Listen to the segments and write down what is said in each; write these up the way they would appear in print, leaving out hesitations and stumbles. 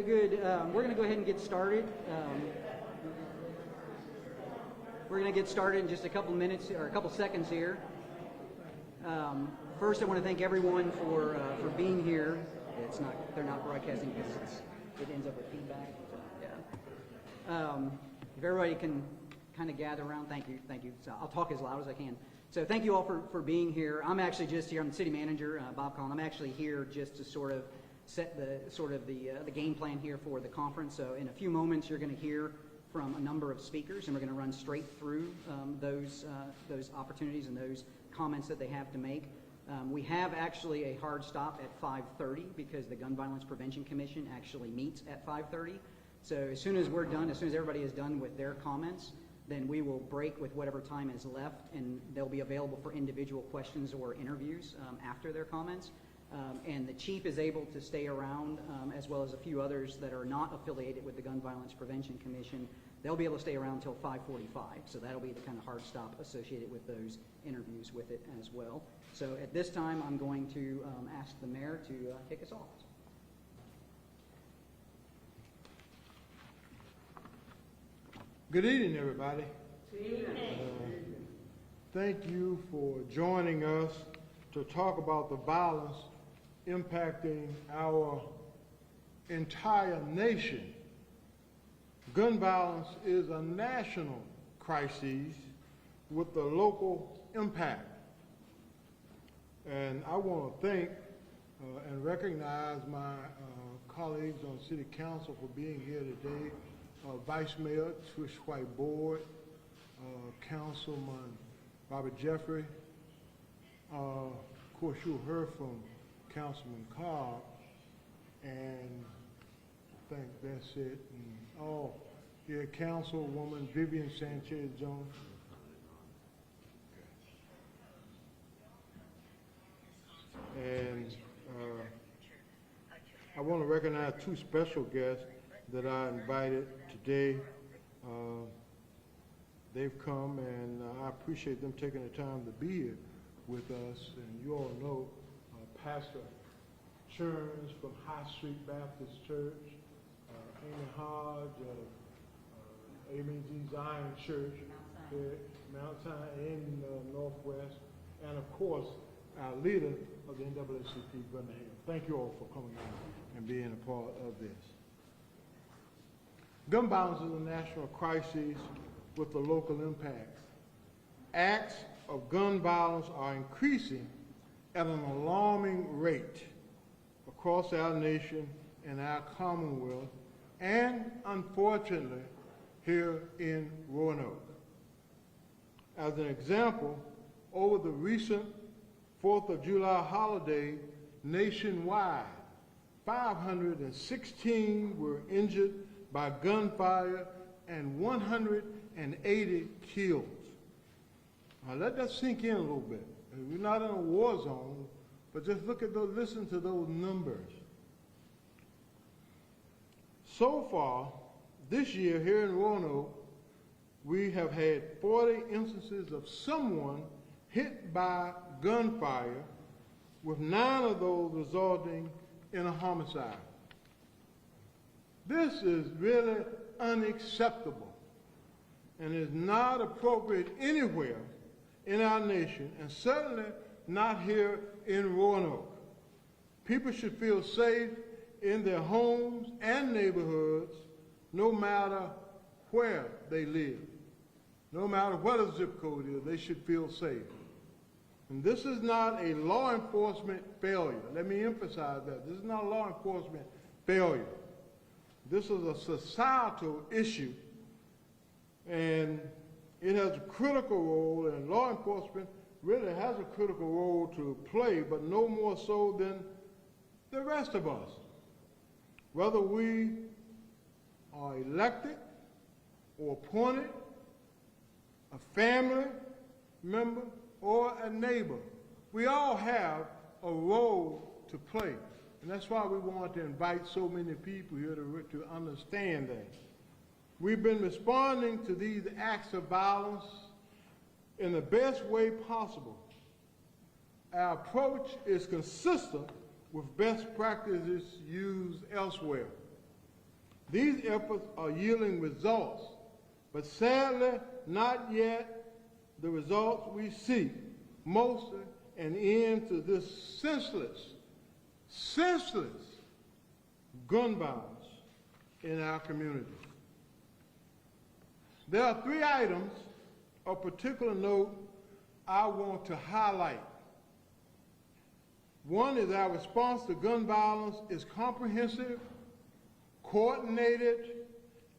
very good. We're going to go ahead and get started. We're going to get started in just a couple minutes or a couple seconds here. First, I want to thank everyone for being here. They're not broadcasting because it ends up with feedback. Yeah. If everybody can kind of gather around, thank you. So I'll talk as loud as I can. So thank you all for being here. I'm actually just here. I'm the city manager, Bob Collin. I'm actually here just to sort of set the game plan here for the conference. So in a few moments, you're going to hear from a number of speakers, and we're going to run straight through those opportunities and those comments that they have to make. We have actually a hard stop at 5:30 because the Gun Violence Prevention Commission actually meets at 5:30. So as soon as we're done, as soon as everybody is done with their comments, then we will break with whatever time is left, and they'll be available for individual questions or interviews after their comments. And the chief is able to stay around, as well as a few others that are not affiliated with the Gun Violence Prevention Commission. They'll be able to stay around until 5:45. So that'll be the kind of hard stop associated with those interviews with it as well. So at this time, I'm going to ask the mayor to kick us off. Good evening, everybody. Good evening. Thank you for joining us to talk about the violence impacting our entire nation. Gun violence is a national crisis with the local impact. And I want to thank and recognize my colleagues on City Council for being here today. Vice Mayor Trish White Board, Councilman Robert Jeffrey. Of course, you heard from Councilman Cobb, and I think that's it. And, Councilwoman Vivian Sanchez Jones. And I want to recognize two special guests that I invited today. They've come, and I appreciate them taking the time to be here with us. And you all know Pastor Churns from High Street Baptist Church, Amy Hodge of AMG Zion Church, Mount Zion in Northwest, and of course, our leader of the NAACP, Brenda Hale. Thank you all for coming in and being a part of this. Gun violence is a national crisis with a local impact. Acts of gun violence are increasing at an alarming rate across our nation and our Commonwealth, and unfortunately, here in Roanoke. As an example, over the recent 4th of July holiday nationwide, 516 were injured by gunfire and 180 killed. Now let that sink in a little bit. We're not in a war zone, but just listen to those numbers. So far, this year here in Roanoke, we have had 40 instances of someone hit by gunfire, with 9 of those resulting in a homicide. This is really unacceptable and is not appropriate anywhere in our nation, and certainly not here in Roanoke. People should feel safe in their homes and neighborhoods, no matter where they live. No matter what a zip code is, they should feel safe. And this is not a law enforcement failure. Let me emphasize that. This is not a law enforcement failure. This is a societal issue, and it has a critical role, and law enforcement really has a critical role to play, but no more so than the rest of us. Whether we are elected or appointed, a family member, or a neighbor, we all have a role to play. And that's why we want to invite so many people here to understand that. We've been responding to these acts of violence in the best way possible. Our approach is consistent with best practices used elsewhere. These efforts are yielding results, but sadly not yet the results we seek, mostly an end to this senseless gun violence in our communities. There are 3 items of particular note I want to highlight. One is our response to gun violence is comprehensive, coordinated,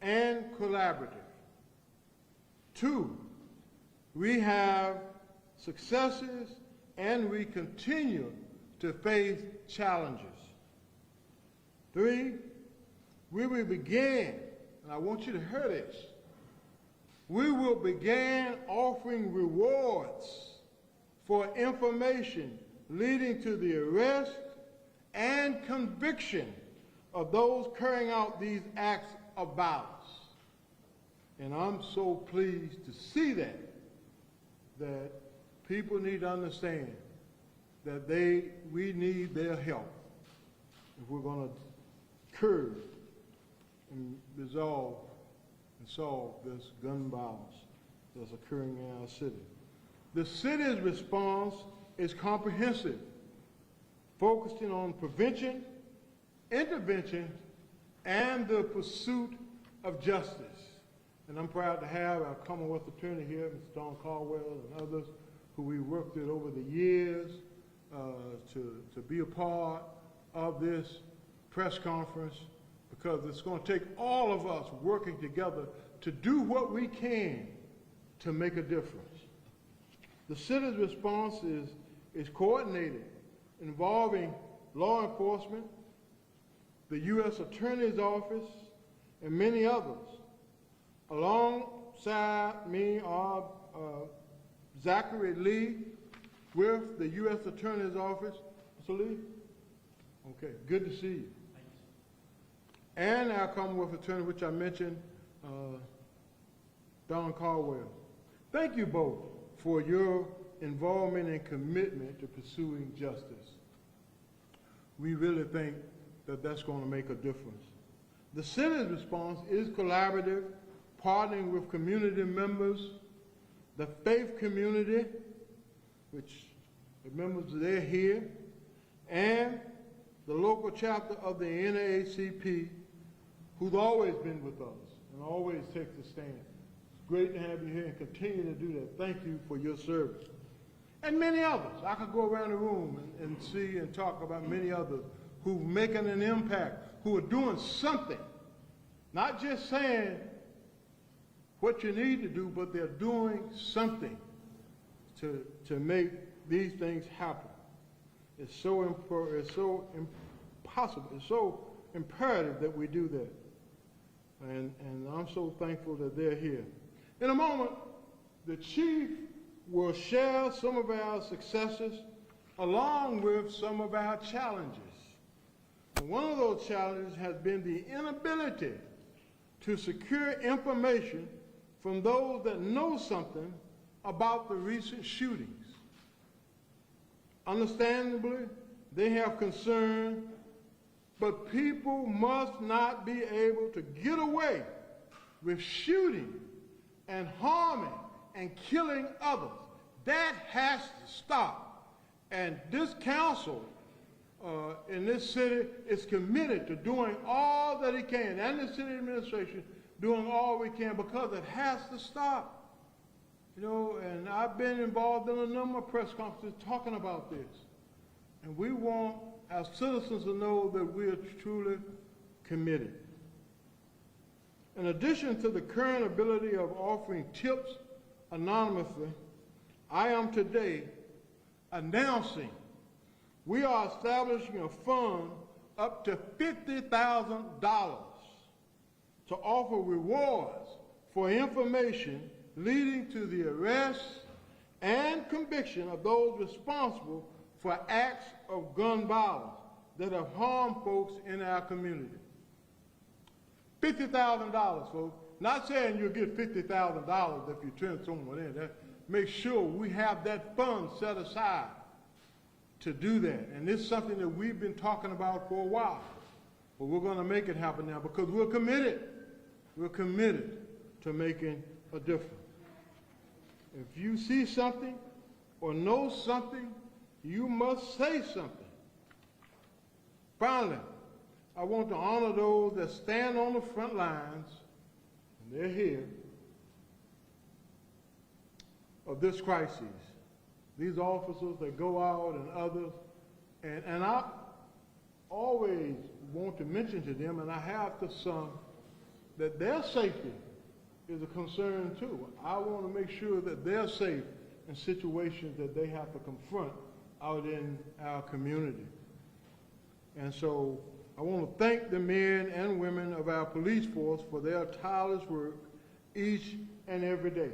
and collaborative. 2, we have successes and we continue to face challenges. 3, we will begin, and I want you to hear this, we will begin offering rewards for information leading to the arrest and conviction of those carrying out these acts of violence. And I'm so pleased to see that people need to understand that we need their help if we're going to curb and resolve and solve this gun violence that's occurring in our city. The city's response is comprehensive, focusing on prevention, intervention, and the pursuit of justice. And I'm proud to have our Commonwealth Attorney here, Mr. Don Caldwell, and others who we worked with over the years to be a part of this press conference, because it's going to take all of us working together to do what we can to make a difference. The city's response is coordinated, involving law enforcement, the U.S. Attorney's Office, and many others. Alongside me are Zachary Lee with the U.S. Attorney's Office. Mr. Lee? Okay, good to see you. And our Commonwealth Attorney, which I mentioned, Don Caldwell. Thank you both for your involvement and commitment to pursuing justice. We really think that that's going to make a difference. The city's response is collaborative, partnering with community members, the faith community, which the members, they're here, and the local chapter of the NAACP, who's always been with us and always takes a stand. It's great to have you here and continue to do that. Thank you for your service. And many others. I could go around the room and see and talk about many others who are making an impact, who are doing something. Not just saying what you need to do, but they're doing something to make these things happen. It's so impossible, it's so imperative that we do that. And I'm so thankful that they're here. In a moment, the chief will share some of our successes along with some of our challenges. And one of those challenges has been the inability to secure information from those that know something about the recent shootings. Understandably, they have concern, but people must not be able to get away with shooting and harming and killing others. That has to stop. And this council in this city is committed to doing all that it can, and the city administration doing all we can, because it has to stop. You know, and I've been involved in a number of press conferences talking about this. And we want our citizens to know that we are truly committed. In addition to the current ability of offering tips anonymously, I am today announcing we are establishing a fund up to $50,000 to offer rewards for information leading to the arrest and conviction of those responsible for acts of gun violence that have harmed folks in our community. $50,000, folks. Not saying you'll get $50,000 if you turn someone in. Make sure we have that fund set aside to do that. And it's something that we've been talking about for a while. But we're going to make it happen now because we're committed. We're committed to making a difference. If you see something or know something, you must say something. Finally, I want to honor those that stand on the front lines, and they're here, of this crisis. These officers that go out and others, and I always want to mention to them, and I have to some, that their safety is a concern too. I want to make sure that they're safe in situations that they have to confront out in our community. And so I want to thank the men and women of our police force for their tireless work each and every day.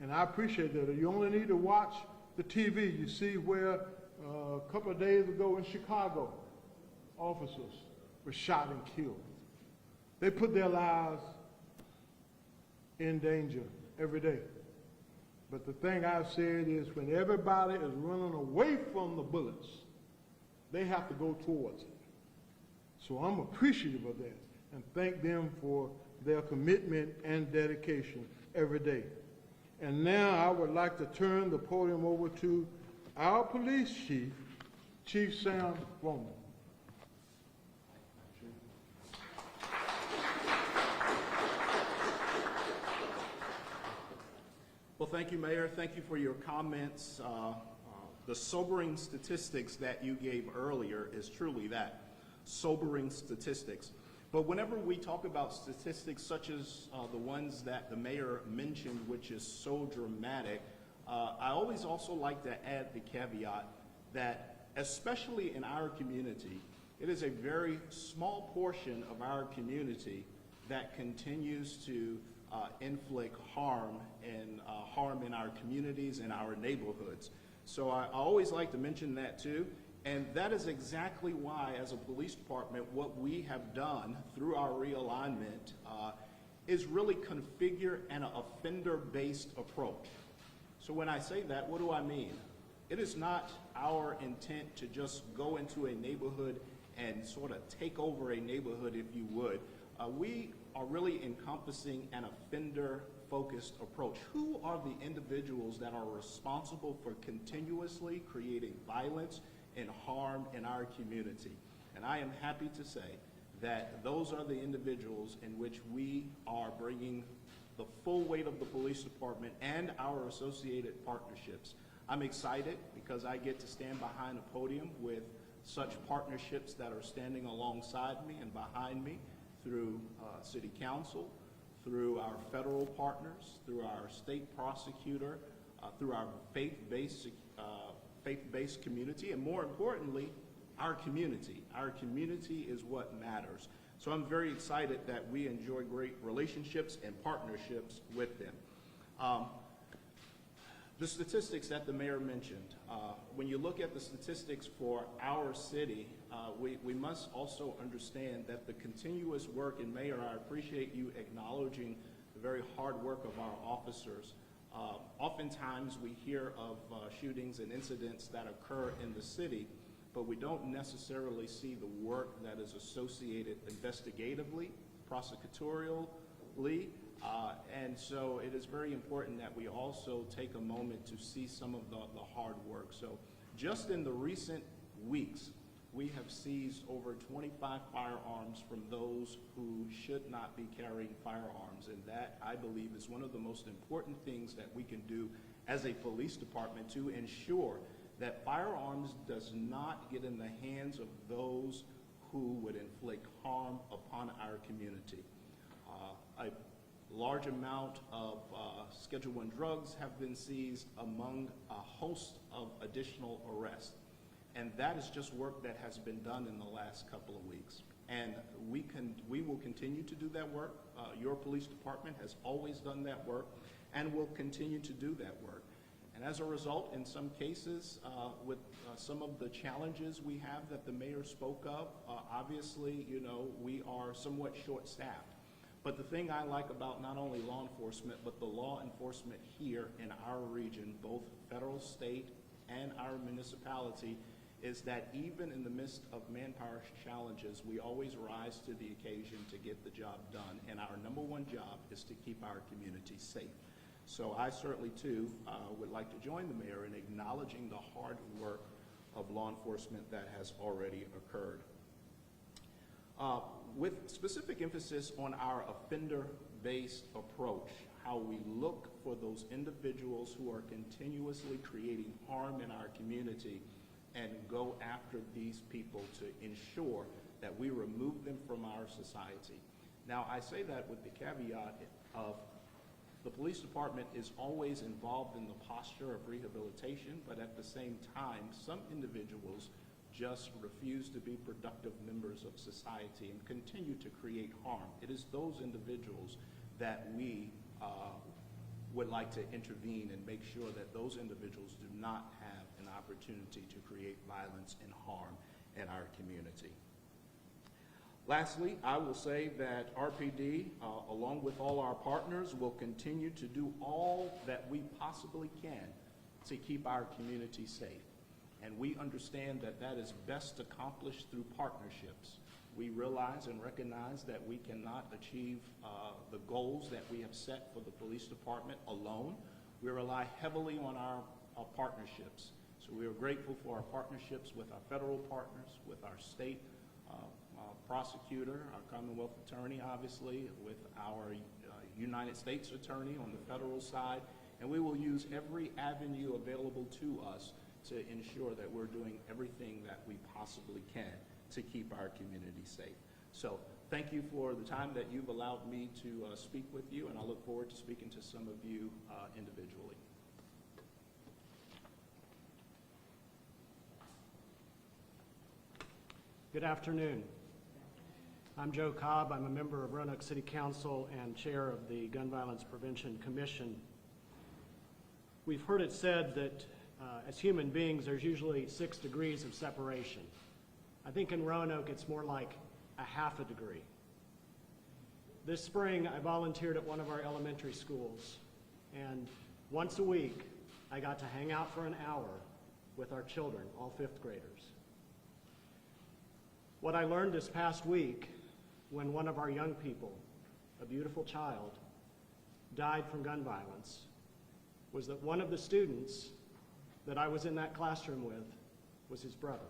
And I appreciate that. You only need to watch the TV. You see where a couple of days ago in Chicago, officers were shot and killed. They put their lives in danger every day. But the thing I've said is when everybody is running away from the bullets, they have to go towards it. So I'm appreciative of that and thank them for their commitment and dedication every day. And now I would like to turn the podium over to our police chief, Chief Sam Roman. Well, thank you, Mayor. Thank you for your comments. The sobering statistics that you gave earlier is truly that, sobering statistics. But whenever we talk about statistics such as the ones that the mayor mentioned, which is so dramatic, I always also like to add the caveat that, especially in our community, it is a very small portion of our community that continues to inflict harm in our communities and our neighborhoods. So I always like to mention that too. And that is exactly why, as a police department, what we have done through our realignment is really configure an offender-based approach. So when I say that, what do I mean? It is not our intent to just go into a neighborhood and sort of take over a neighborhood, if you would. We are really encompassing an offender-focused approach. Who are the individuals that are responsible for continuously creating violence and harm in our community? And I am happy to say that those are the individuals in which we are bringing the full weight of the police department and our associated partnerships. I'm excited because I get to stand behind a podium with such partnerships that are standing alongside me and behind me through City Council, through our federal partners, through our state prosecutor, through our faith-based community, and more importantly, our community. Our community is what matters. So I'm very excited that we enjoy great relationships and partnerships with them. The statistics that the mayor mentioned, when you look at the statistics for our city, we must also understand that the continuous work, and Mayor, I appreciate you acknowledging the very hard work of our officers. Oftentimes we hear of shootings and incidents that occur in the city, but we don't necessarily see the work that is associated investigatively, prosecutorially, and so it is very important that we also take a moment to see some of the hard work. So just in the recent weeks, we have seized over 25 firearms from those who should not be carrying firearms, and that, I believe, is one of the most important things that we can do as a police department to ensure that firearms does not get in the hands of those who would inflict harm upon our community. A large amount of Schedule I drugs have been seized among a host of additional arrests. And that is just work that has been done in the last couple of weeks. And we will continue to do that work. Your police department has always done that work and will continue to do that work. And as a result, in some cases, with some of the challenges we have that the mayor spoke of, obviously, you know, we are somewhat short-staffed. But the thing I like about not only law enforcement, but the law enforcement here in our region, both federal, state, and our municipality, is that even in the midst of manpower challenges, we always rise to the occasion to get the job done. And our number one job is to keep our community safe. So I certainly, too, would like to join the mayor in acknowledging the hard work of law enforcement that has already occurred. With specific emphasis on our offender-based approach, how we look for those individuals who are continuously creating harm in our community and go after these people to ensure that we remove them from our society. Now, I say that with the caveat of the police department is always involved in the posture of rehabilitation, but at the same time, some individuals just refuse to be productive members of society and continue to create harm. It is those individuals that we would like to intervene and make sure that those individuals do not have an opportunity to create violence and harm in our community. Lastly, I will say that RPD, along with all our partners, will continue to do all that we possibly can to keep our community safe. And we understand that that is best accomplished through partnerships. We realize and recognize that we cannot achieve the goals that we have set for the police department alone. We rely heavily on our partnerships. So we are grateful for our partnerships with our federal partners, with our state prosecutor, our Commonwealth attorney, obviously, with our United States attorney on the federal side, and we will use every avenue available to us to ensure that we're doing everything that we possibly can to keep our community safe. So thank you for the time that you've allowed me to speak with you, and I look forward to speaking to some of you individually. Good afternoon. I'm Joe Cobb. I'm a member of Roanoke City Council and chair of the Gun Violence Prevention Commission. We've heard it said that as human beings, there's usually 6 degrees of separation. I think in Roanoke, it's more like a half a degree. This spring, I volunteered at one of our elementary schools, and once a week, I got to hang out for an hour with our children, all 5th graders. What I learned this past week, when one of our young people, a beautiful child, died from gun violence, was that one of the students that I was in that classroom with was his brother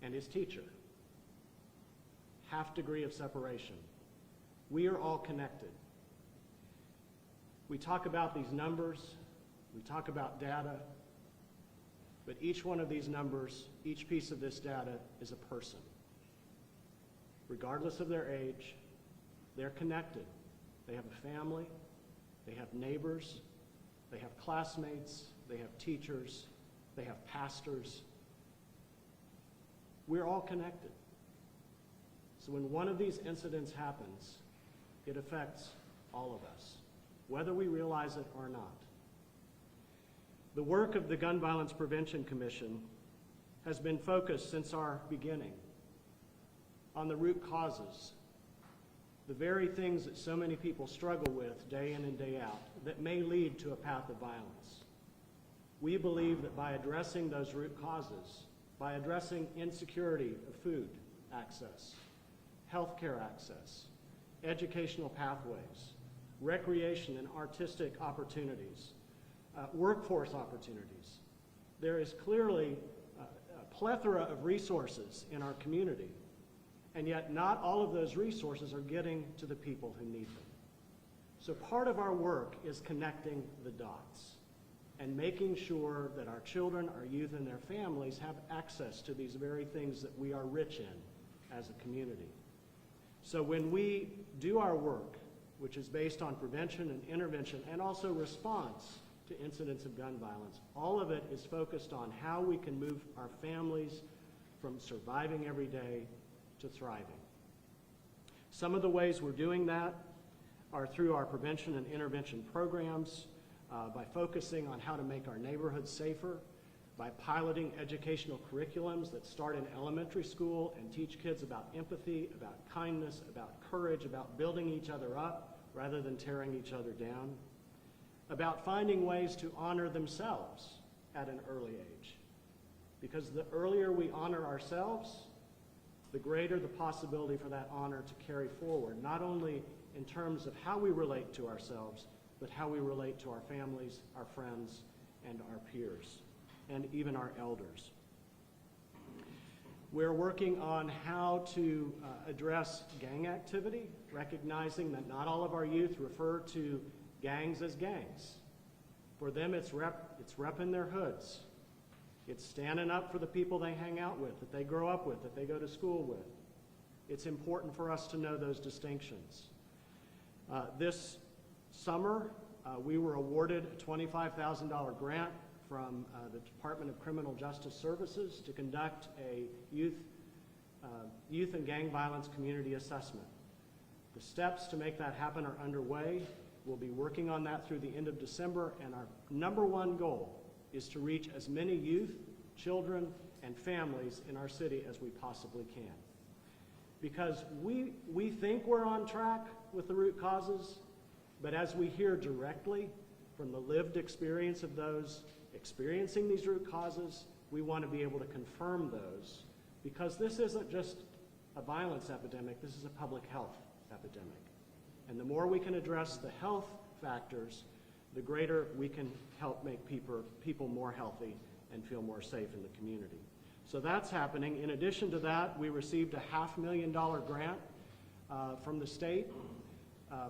and his teacher. Half degree of separation. We are all connected. We talk about these numbers, we talk about data, but each one of these numbers, each piece of this data is a person. Regardless of their age, they're connected. They have a family, they have neighbors, they have classmates, they have teachers, they have pastors. We're all connected. So when one of these incidents happens, it affects all of us, whether we realize it or not. The work of the Gun Violence Prevention Commission has been focused since our beginning on the root causes, the very things that so many people struggle with day in and day out that may lead to a path of violence. We believe that by addressing those root causes, by addressing insecurity of food access, healthcare access, educational pathways, recreation and artistic opportunities, workforce opportunities, there is clearly a plethora of resources in our community, and yet not all of those resources are getting to the people who need them. So part of our work is connecting the dots and making sure that our children, our youth, and their families have access to these very things that we are rich in as a community. So when we do our work, which is based on prevention and intervention and also response to incidents of gun violence, all of it is focused on how we can move our families from surviving every day to thriving. Some of the ways we're doing that are through our prevention and intervention programs, by focusing on how to make our neighborhoods safer, by piloting educational curriculums that start in elementary school and teach kids about empathy, about kindness, about courage, about building each other up rather than tearing each other down, about finding ways to honor themselves at an early age, Because the earlier we honor ourselves, the greater the possibility for that honor to carry forward, not only in terms of how we relate to ourselves, but how we relate to our families, our friends, and our peers, and even our elders. We're working on how to address gang activity, recognizing that not all of our youth refer to gangs as gangs. For them, it's repping their hoods. It's standing up for the people they hang out with, that they grow up with, that they go to school with. It's important for us to know those distinctions. This summer, we were awarded a $25,000 grant from the Department of Criminal Justice Services to conduct a youth and gang violence community assessment. The steps to make that happen are underway. We'll be working on that through the end of December, and our number one goal is to reach as many youth, children, and families in our city as we possibly can. Because we think we're on track with the root causes, but as we hear directly from the lived experience of those experiencing these root causes, we want to be able to confirm those, because this isn't just a violence epidemic, this is a public health epidemic. And the more we can address the health factors, the greater we can help make people more healthy and feel more safe in the community. So that's happening. In addition to that, we received a $500,000 grant from the state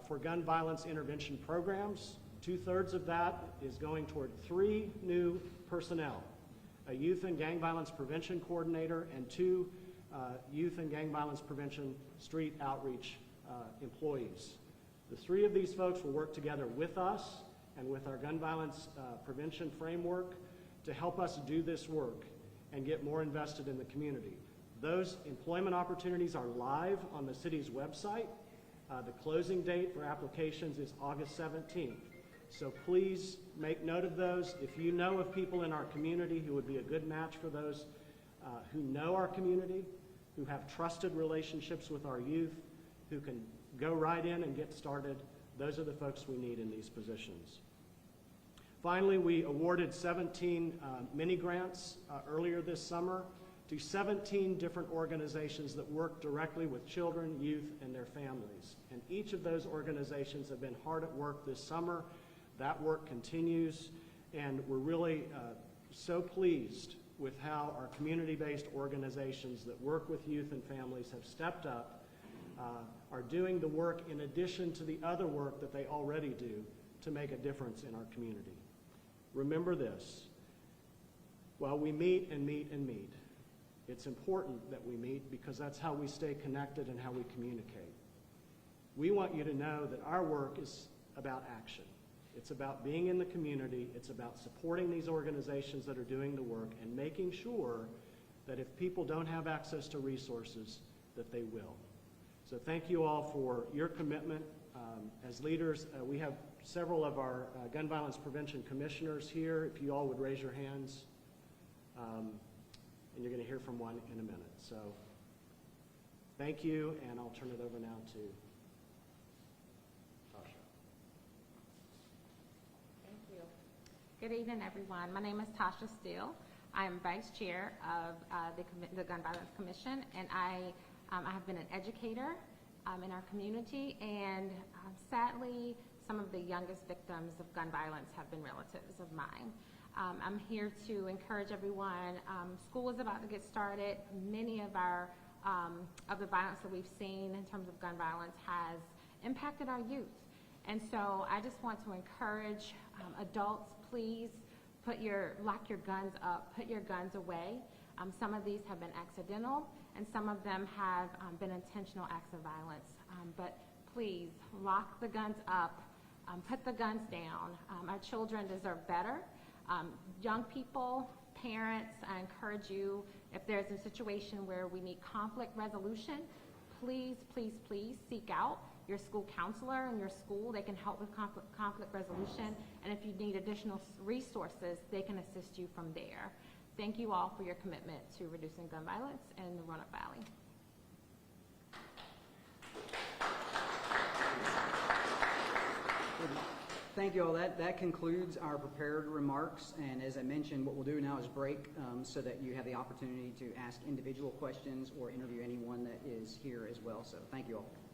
for gun violence intervention programs. 2/3 of that is going toward 3 new personnel, a youth and gang violence prevention coordinator and 2 youth and gang violence prevention street outreach employees. The 3 of these folks will work together with us and with our gun violence prevention framework to help us do this work and get more invested in the community. Those employment opportunities are live on the city's website. The closing date for applications is August 17th. So please make note of those. If you know of people in our community who would be a good match for those who know our community, who have trusted relationships with our youth, who can go right in and get started, those are the folks we need in these positions. Finally, we awarded 17 mini grants earlier this summer to 17 different organizations that work directly with children, youth, and their families. And each of those organizations have been hard at work this summer. That work continues, and we're really so pleased with how our community-based organizations that work with youth and families have stepped up, are doing the work in addition to the other work that they already do to make a difference in our community. Remember this, while we meet and meet and meet, it's important that we meet because that's how we stay connected and how we communicate. We want you to know that our work is about action. It's about being in the community. It's about supporting these organizations that are doing the work and making sure that if people don't have access to resources, that they will. So thank you all for your commitment. As leaders, we have several of our gun violence prevention commissioners here. If you all would raise your hands, and you're going to hear from one in a minute. So thank you, and I'll turn it over now to Tasha. Thank you. Good evening, everyone. My name is Tasha Steele. I am Vice Chair of the Gun Violence Commission, and I have been an educator in our community, and sadly, some of the youngest victims of gun violence have been relatives of mine. I'm here to encourage everyone. School is about to get started. Many of the violence that we've seen in terms of gun violence has impacted our youth. And so I just want to encourage adults, please lock your guns up, put your guns away. Some of these have been accidental, and some of them have been intentional acts of violence. But please lock the guns up, put the guns down. Our children deserve better. Young people, parents, I encourage you, if there's a situation where we need conflict resolution, please, please, please seek out your school counselor in your school. They can help with conflict resolution. And if you need additional resources, they can assist you from there. Thank you all for your commitment to reducing gun violence in the Roanoke Valley. thank you all. That concludes our prepared remarks. And as I mentioned, what we'll do now is break so that you have the opportunity to ask individual questions or interview anyone that is here as well. So thank you all.